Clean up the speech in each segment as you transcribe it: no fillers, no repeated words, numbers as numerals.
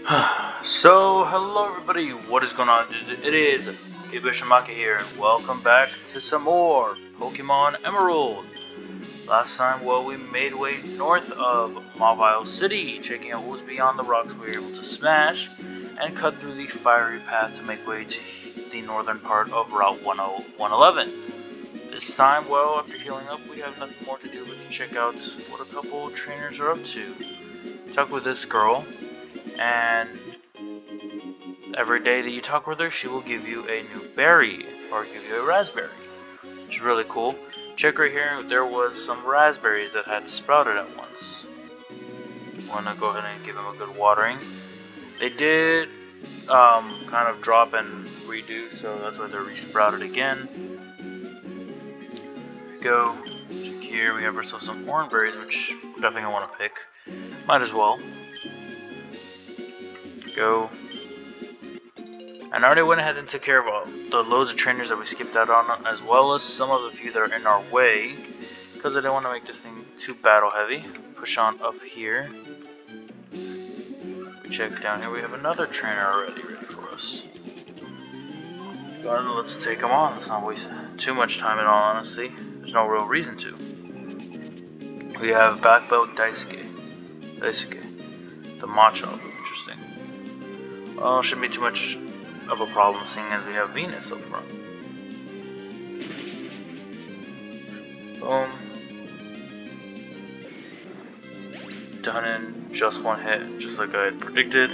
So, hello everybody, what is going on? It is Smoky here, and welcome back to some more Pokemon Emerald. Last time, well, we made way north of Mobile City, checking out what was beyond the rocks. We were able to smash and cut through the fiery path to make way to the northern part of Route 111. This time, well, after healing up, we have nothing more to do but to check out what a couple trainers are up to. Talk with this girl, and every day that you talk with her, she will give you a new berry, or give you a raspberry, which is really cool. Check right here, there was some raspberries that had sprouted at once. Want to go ahead and give them a good watering. They did kind of drop and redo, so that's why they're resprouted again. There we go. Check here, we have ourselves some orangeberries, which definitely I want to pick. Might as well. Go. And I already went ahead and took care of all the loads of trainers that we skipped out on, as well as some of the few that are in our way, because I didn't want to make this thing too battle heavy. Push on up here. We check down here, we have another trainer already ready for us. But let's take him on. Let's not waste too much time in all honesty. There's no real reason to. We have Black Belt Daisuke, the Machop. Interesting. Well, shouldn't be too much of a problem seeing as we have Venus up front. Boom. Done in just one hit, just like I had predicted.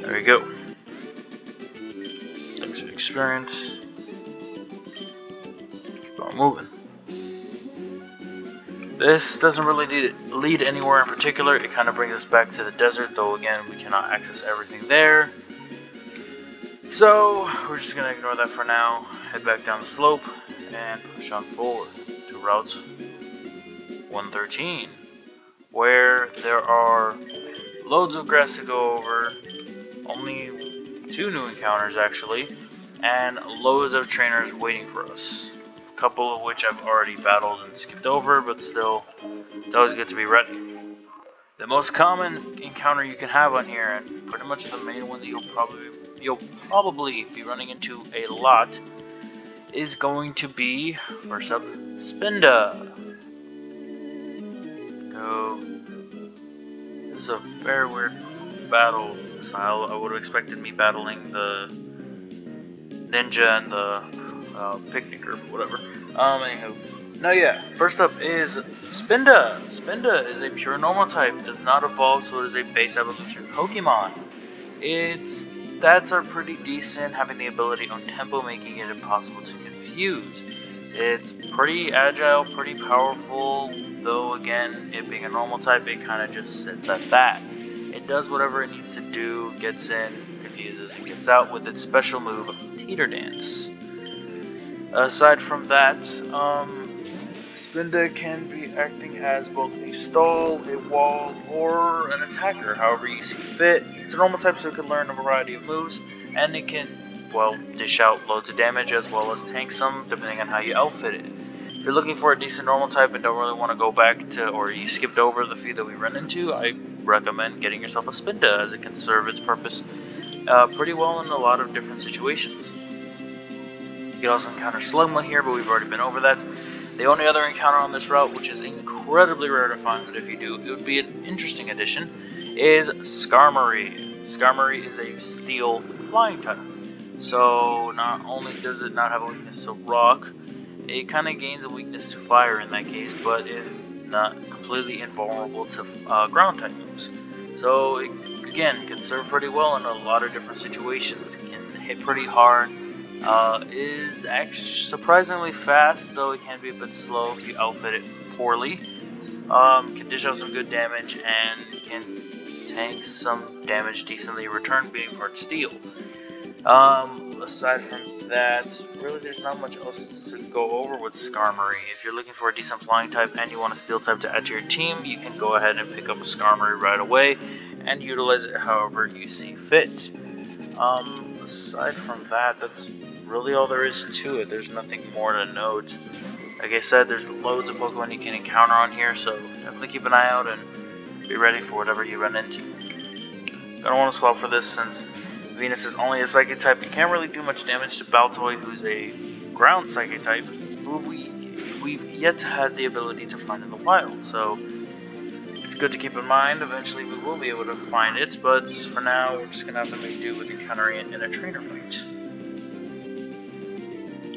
There we go. Thanks for the experience. Keep on moving. This doesn't really lead anywhere in particular. It kind of brings us back to the desert, though again we cannot access everything there. So we're just gonna ignore that for now, head back down the slope, and push on forward to Route 113, where there are loads of grass to go over, only 2 new encounters actually, and loads of trainers waiting for us. A couple of which I've already battled and skipped over, but still, it's always good to be ready. The most common encounter you can have on here, and pretty much the main one that you'll probably be running into a lot, is going to be, first up, Spinda. Go. This is a very weird battle style. I would have expected me battling the ninja and the picnic or whatever. Anywho. No, yeah. First up is Spinda. Spinda is a pure normal type. Does not evolve, so it is a base evolution Pokemon. Its stats are pretty decent, having the ability on tempo, making it impossible to confuse. It's pretty agile, pretty powerful, though again, it being a normal type, it kind of just sits at that. It does whatever it needs to do, gets in, confuses, and gets out with its special move, Teeter Dance. Aside from that, Spinda can be acting as both a stall, a wall, or an attacker, however you see fit. It's a normal type, so it can learn a variety of moves, and it can, well, dish out loads of damage as well as tank some, depending on how you outfit it. If you're looking for a decent normal type and don't really want to go back to, or you skipped over the few that we run into, I recommend getting yourself a Spinda, as it can serve its purpose pretty well in a lot of different situations. You can also encounter Slugma here, but we've already been over that. The only other encounter on this route, which is incredibly rare to find, but if you do, it would be an interesting addition, is Skarmory. Skarmory is a steel flying type. So not only does it not have a weakness to rock, it kind of gains a weakness to fire in that case, but is not completely invulnerable to ground type moves. So it, again, can serve pretty well in a lot of different situations. It can hit pretty hard. Is actually surprisingly fast, though it can be a bit slow if you outfit it poorly. Can dish out some good damage and can tank some damage decently in return, being part steel. Aside from that, really there's not much else to go over with Skarmory. If you're looking for a decent flying type and you want a steel type to add to your team, you can go ahead and pick up a Skarmory right away and utilize it however you see fit. Aside from that, that's really all there is to it. There's nothing more to note. Like I said, there's loads of Pokemon you can encounter on here, so definitely keep an eye out and be ready for whatever you run into. Gonna want to swap for this since Venus is only a Psychic type. You can't really do much damage to Baltoy, who's a ground Psychic type, who we've yet to have the ability to find in the wild. So it's good to keep in mind. Eventually we will be able to find it, but for now we're just gonna have to make do with encountering it in a trainer fight.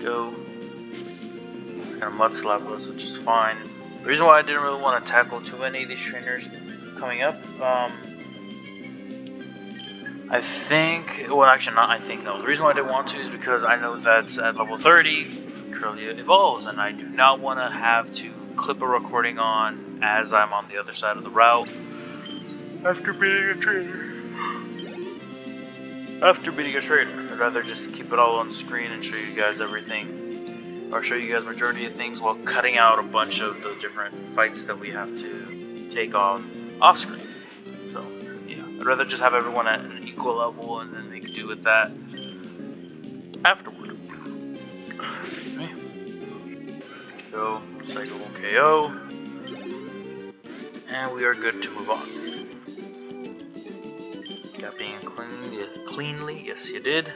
Go. It's gonna mud slap us, which is fine. The reason why I didn't really want to tackle too many of these trainers coming up, I think, well actually not I think, no. The reason why I didn't want to is because I know that at level 30, Curlia evolves, and I do not want to have to clip a recording on as I'm on the other side of the route after beating a trainer. I'd rather just keep it all on screen and show you guys everything, or show you guys majority of things while cutting out a bunch of the different fights that we have to take on off screen. So yeah, I'd rather just have everyone at an equal level and then make do with that afterward. Excuse me. Go, Psycho will KO, and we are good to move on. Got being cleanly, yes you did.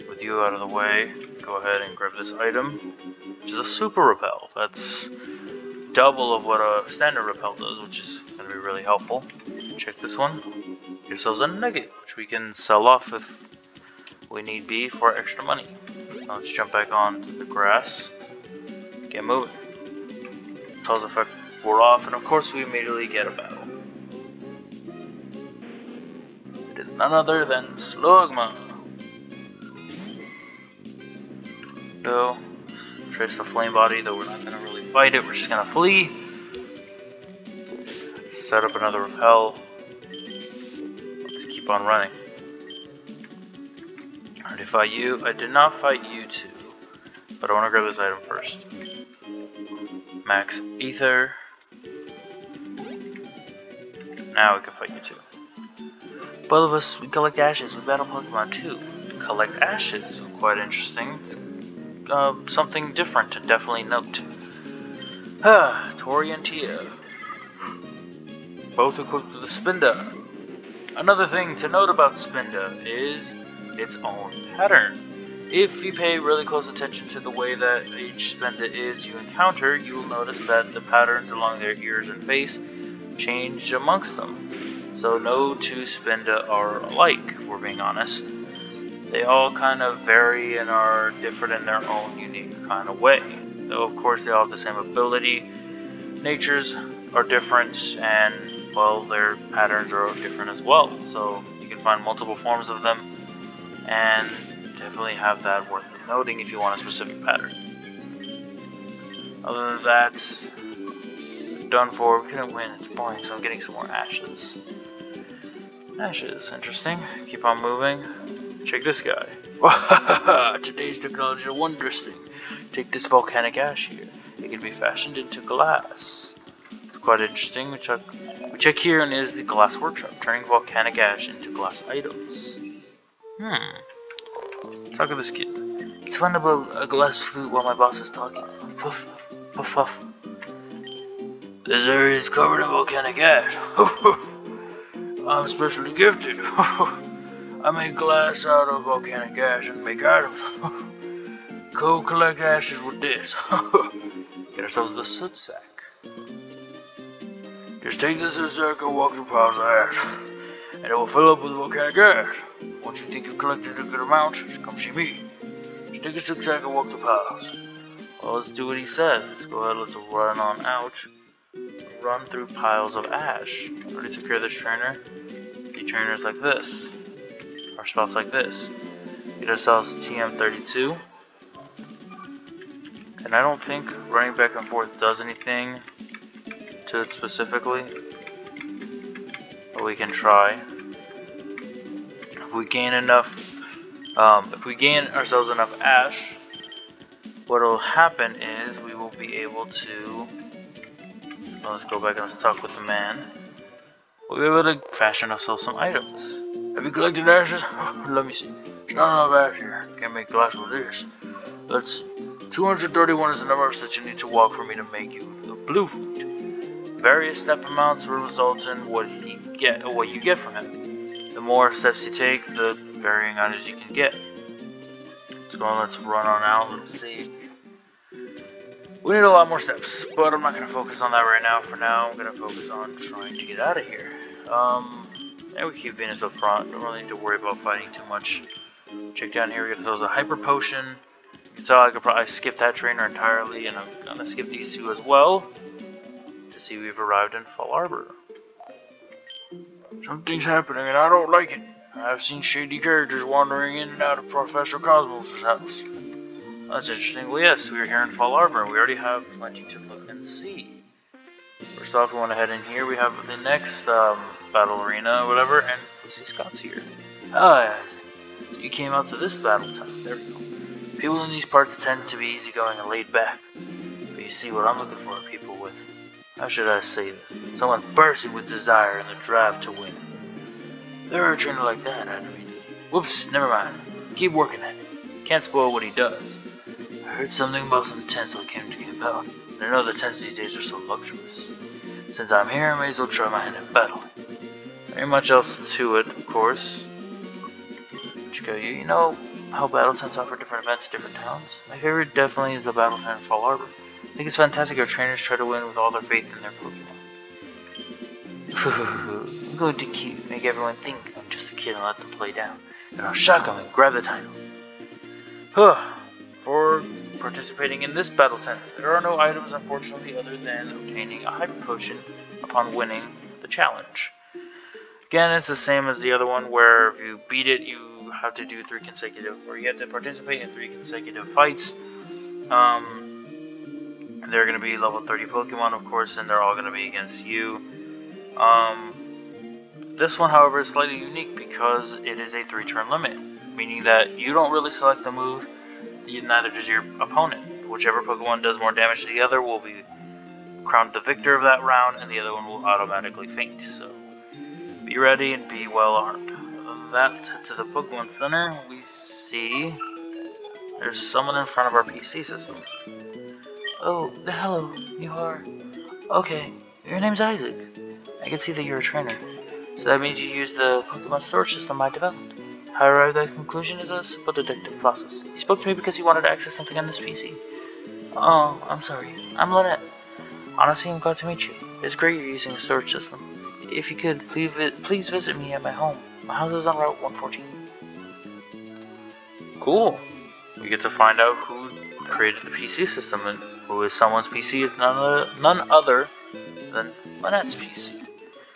With you out of the way, go ahead and grab this item, which is a super repel. That's double of what a standard repel does, which is going to be really helpful. Check this one. Get yourselves a nugget, which we can sell off if we need be for extra money. Now let's jump back onto the grass. Get moving. Pulse effect wore off, and of course we immediately get a battle. It is none other than Slugma. Go. Trace the flame body, though we're not going to really fight it, we're just going to flee. Set up another repel. Let's keep on running. I already fight you. I did not fight you two, but I want to grab this item first. Max Ether. Now we can fight you two. Both of us, we collect ashes. We battle Pokemon too. Collect ashes. Quite interesting. It's, something different to definitely note. Tori and Tia. Both equipped with the Spinda. Another thing to note about Spinda is its own pattern. If you pay really close attention to the way that each Spinda is you encounter, you will notice that the patterns along their ears and face change amongst them. So no two Spinda are alike, if we're being honest. They all kind of vary and are different in their own unique kind of way. Though of course they all have the same ability, natures are different, and well, their patterns are different as well. So you can find multiple forms of them, and definitely have that worth noting if you want a specific pattern. Other than that, done for. We couldn't win, it's boring, so I'm getting some more ashes. Ashes, interesting. Keep on moving. Check this guy. Today's technology is a wondrous thing. Take this volcanic ash here. It can be fashioned into glass. It's quite interesting. We check here, and it is the glass workshop, turning volcanic ash into glass items. Talk to this kid. It's fun about a glass flute while my boss is talking. Puff, puff, puff. This area is covered in volcanic ash. I'm specially gifted. I make glass out of volcanic ash and make items. Go collect ashes with this. Get ourselves the soot sack. Just take this soot sack and walk through piles of ash, and it will fill up with volcanic ash. Once you think you've collected a good amount, just come see me. Just take a soot sack and walk through piles. Well, let's do what he said. Let's go ahead, let's run on out. Run through piles of ash. Already took care of this trainer. The trainers like this. Or spots like this. Get ourselves TM32. And I don't think running back and forth does anything to it specifically. But we can try. If we gain enough, if we gain ourselves enough ash, what will happen is we will be able to, well, let's go back and let's talk with the man. We'll be able to fashion ourselves some items. Have you collected ashes? Let me see. There's not enough ash here. Can't make glass with this. Let's see. 231 is the number that you need to walk for me to make you the blue fruit. Various step amounts will result in what you get from him. The more steps you take, the varying items you can get. Let's run on out. Let's see. We need a lot more steps, but I'm not going to focus on that right now. For now, I'm going to focus on trying to get out of here. And we keep Venus up front. Don't really need to worry about fighting too much. Check down here. We got ourselves a hyper potion. You can tell I could probably skip that trainer entirely, and I'm going to skip these two as well. To see we've arrived in Fall Arbor. Something's happening, and I don't like it. I've seen shady characters wandering in and out of Professor Cosmos' house. That's interesting. Well, yes, we're here in Fall Arbor, and we already have plenty to look and see. First off, we want to head in here. We have the next battle arena or whatever, and we see Scott's here. Ah, yes. So you came out to this battle time. There we go. People in these parts tend to be easygoing and laid back. But you see, what I'm looking for are people with, how should I say this? Someone bursting with desire and the drive to win. There a trainer like that, I mean. Whoops, never mind. Keep working at it. Can't spoil what he does. I heard something about some tents I came to camp out. And I know the tents these days are so luxurious. Since I'm here, I may as well try my hand at battling. Very much else to it, of course. You know how battle tents offer different events in different towns? My favorite definitely is the battle tent in Fall Arbor. I think it's fantastic how trainers try to win with all their faith in their Pokemon. I'm going to make everyone think I'm just a kid and let them play down. And I'll shock them and grab the title. For participating in this battle tent, there are no items unfortunately other than obtaining a hyper potion upon winning the challenge. Again, it's the same as the other one where if you beat it, you have to do 3 consecutive, or you have to participate in 3 consecutive fights. They're going to be level 30 Pokemon, of course, and they're all going to be against you. This one, however, is slightly unique because it is a 3-turn limit, meaning that you don't really select the move, neither does your opponent. Whichever Pokemon does more damage to the other will be crowned the victor of that round, and the other one will automatically faint. So be ready and be well armed. Other than that, to the Pokemon Center, we see there's someone in front of our PC system. Oh, hello, you are... Okay, your name's Isaac. I can see that you're a trainer. So that means you use the Pokemon storage system I developed. How I arrived at that conclusion is a simple deductive process. You spoke to me because you wanted to access something on this PC. Oh, I'm sorry. I'm Lynette. Honestly, I'm glad to meet you. It's great you're using a storage system. If you could, please visit me at my home. My house is on Route 114. Cool. We get to find out who created the PC system, and who is someone's PC is none other than Lynette's PC.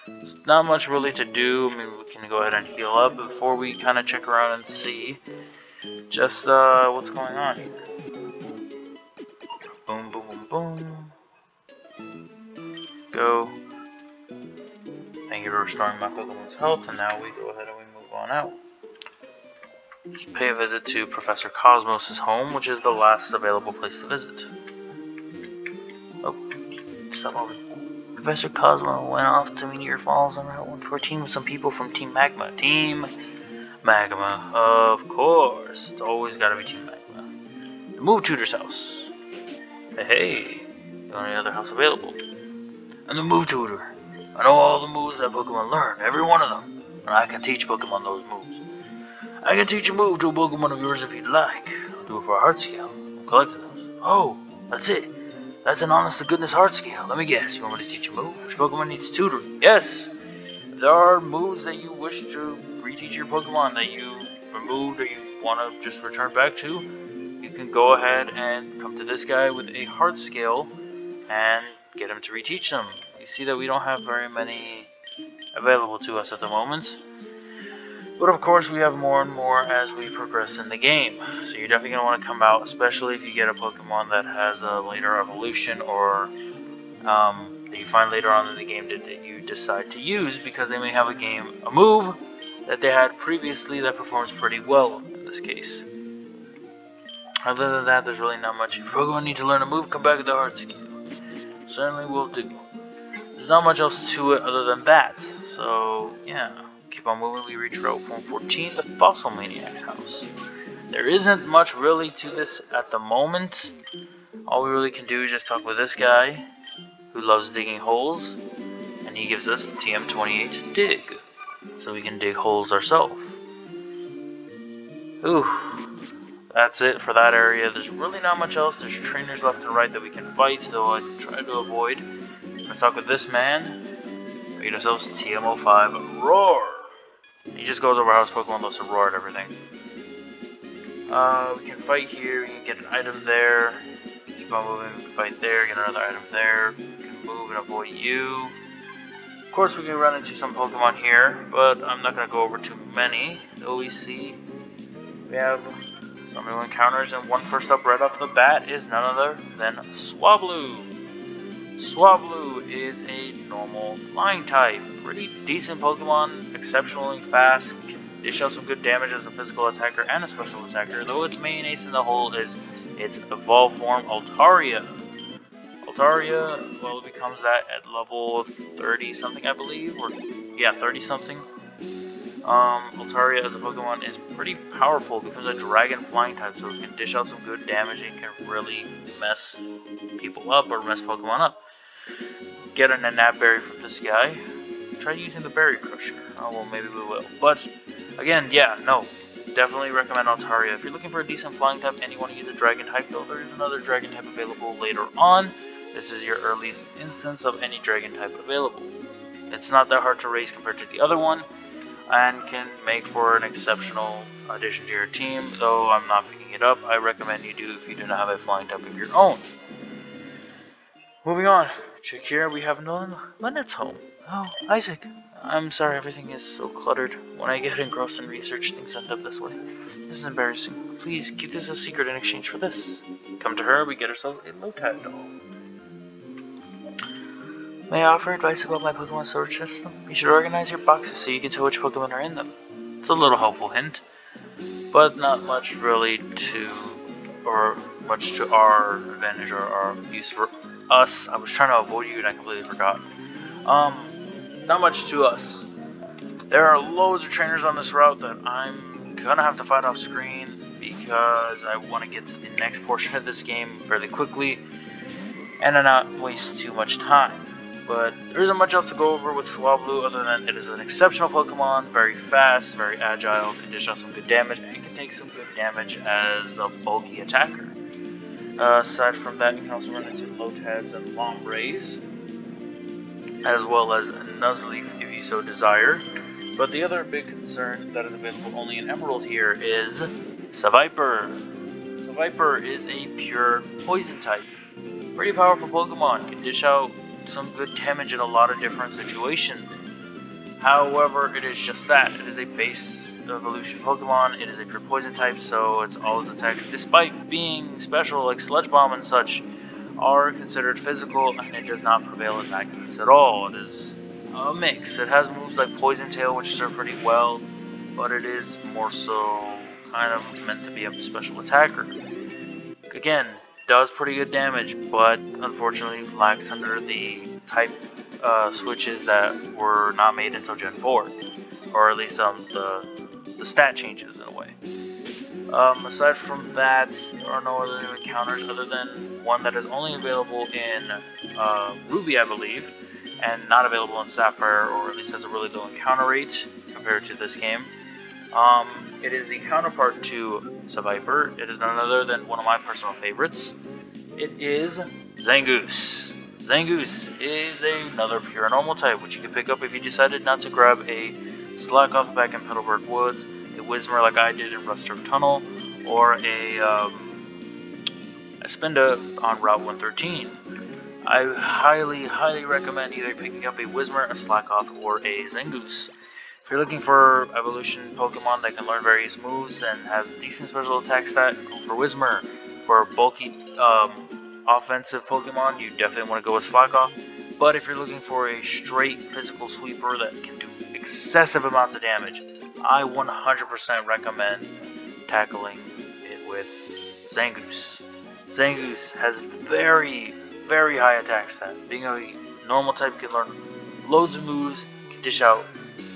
There's not much really to do. I mean, we can go ahead and heal up before we kind of check around and see just what's going on here. Boom, boom, boom, boom. Go. Thank you for restoring my Pokemon's health, and now we go ahead and we move on out. Just pay a visit to Professor Cosmos' home, which is the last available place to visit. Oh, stop over. Professor Cosmo went off to Meteor Falls on Route 114 with some people from Team Magma. Team Magma, of course. It's always gotta be Team Magma. The Move Tutor's house. Hey, the only other house available. And the Move Tutor. I know all the moves that Pokemon learn, every one of them. And I can teach Pokemon those moves. I can teach a move to a Pokemon of yours if you'd like. I'll do it for a heart scale. I'm collecting those. Oh, that's it. That's an honest-to-goodness heart scale. Let me guess, you want me to teach a move? Which Pokemon needs tutoring? Yes! If there are moves that you wish to reteach your Pokemon that you removed or you want to just return back to, you can go ahead and come to this guy with a heart scale and get him to reteach them. You see that we don't have very many available to us at the moment. But of course we have more and more as we progress in the game. So you're definitely going to want to come out, especially if you get a Pokemon that has a later evolution or that you find later on in the game that you decide to use, because they may have a move that they had previously that performs pretty well in this case. Other than that, there's really not much. If Pokemon need to learn a move, come back at the heart scale. Certainly will do. There's not much else to it other than that. So yeah. Keep on moving, we reach Route 114, the Fossil Maniac's house. There isn't much really to this at the moment. All we really can do is just talk with this guy, who loves digging holes, and he gives us TM28 Dig. so we can dig holes ourselves. Ooh, that's it for that area. There's really not much else. There's trainers left and right that we can fight, though I try to avoid. Let's talk with this man. We get ourselves TMO5 Roar. He just goes over house Pokemon, loves to roar at everything. We can fight here, we can get an item there. Keep on moving, we can fight there, get another item there. We can move and avoid you. Of course, we can run into some Pokemon here, but I'm not going to go over too many. Though we see we have some new encounters, and one first up right off the bat is none other than Swablu. Swablu is a normal flying type. Pretty decent Pokemon, exceptionally fast, can dish out some good damage as a physical attacker and a special attacker, though its main ace in the hole is its evolved form, Altaria. Altaria, well, it becomes that at level 30 something, I believe, or yeah, 30 something. Altaria as a Pokemon is pretty powerful, becomes a dragon flying type, so it can dish out some good damage and can really mess people up or mess Pokemon up. Get an Nanap Berry from this guy. Try using the Berry Crusher. Oh, well, maybe we will. But, again, yeah, no. Definitely recommend Altaria. If you're looking for a decent flying type and you want to use a dragon type, though, there is another dragon type available later on. This is your earliest instance of any dragon type available. It's not that hard to raise compared to the other one, and can make for an exceptional addition to your team, though I'm not picking it up. I recommend you do if you do not have a flying type of your own. Moving on. Check here, we have Lynette's home. Oh, Isaac. I'm sorry everything is so cluttered. When I get engrossed in research, things end up this way. This is embarrassing. Please, keep this a secret in exchange for this. Come to her, we get ourselves a Lotad doll. May I offer advice about my Pokemon storage system? You should organize your boxes so you can tell which Pokemon are in them. It's a little helpful hint, but not much really to our advantage or our use for us. I was trying to avoid you and I completely forgot. Not much to us. There are loads of trainers on this route that I'm gonna have to fight off screen because I want to get to the next portion of this game fairly quickly and not waste too much time. But there isn't much else to go over with Swablu other than it is an exceptional Pokemon, very fast, very agile, can dish out some good damage, and can take some good damage as a bulky attacker. Aside from that, you can also run into Lotads and Lombreys, as well as Nuzleaf if you so desire. But the other big concern that is available only in Emerald here is Seviper. Seviper is a pure poison type. Pretty powerful Pokemon, can dish out some good damage in a lot of different situations. However, it is just that. It is a base evolution Pokemon, it is a pure poison type, so it's all its attacks, despite being special like Sludge Bomb and such, are considered physical, and it does not prevail in that case at all. It is a mix. It has moves like Poison Tail, which serve pretty well, but it is more so kind of meant to be a special attacker. Again, does pretty good damage, but unfortunately lacks under the type switches that were not made until Gen 4, or at least the stat changes in a way. Aside from that, there are no other new encounters other than one that is only available in Ruby, I believe, and not available in Sapphire, or at least has a really low encounter rate compared to this game. It is the counterpart to Seviper. It is none other than one of my personal favorites. It is Zangoose. Zangoose is another pure normal type, which you can pick up if you decided not to grab a Slackoth back in Petalburg Woods, a Whismur like I did in Rust Turf Tunnel, or a Spinda on Route 113. I highly recommend either picking up a Whismur, a Slackoth, or a Zangoose. If you're looking for evolution Pokemon that can learn various moves and has a decent special attack stat, go for Whismur. For bulky offensive Pokemon, you definitely want to go with Slackoth. But if you're looking for a straight physical sweeper that can do excessive amounts of damage, I 100% recommend tackling it with Zangoose. Zangoose has very high attack stat. Being a normal type, can learn loads of moves, can dish out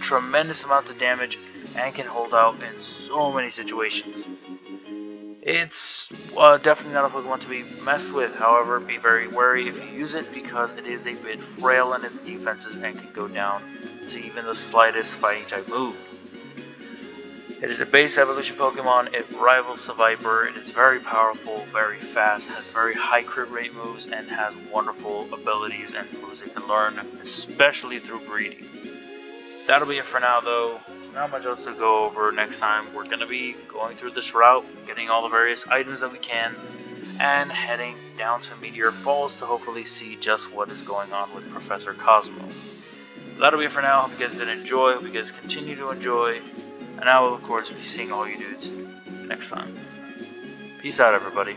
tremendous amounts of damage, and can hold out in so many situations. It's definitely not a Pokemon to be messed with. However, be very wary if you use it because it is a bit frail in its defenses and can go down to even the slightest fighting type move. It is a base evolution Pokemon. It rivals the Viper. It is very powerful, very fast, has very high crit rate moves, and has wonderful abilities and moves it can learn, especially through breeding. That'll be it for now though. Not much else to go over. Next time we're going to be going through this route, getting all the various items that we can, and heading down to Meteor Falls to hopefully see just what is going on with Professor Cosmo. That'll be it for now. Hope you guys did enjoy. Hope you guys continue to enjoy. And I will of course be seeing all you dudes next time. Peace out everybody.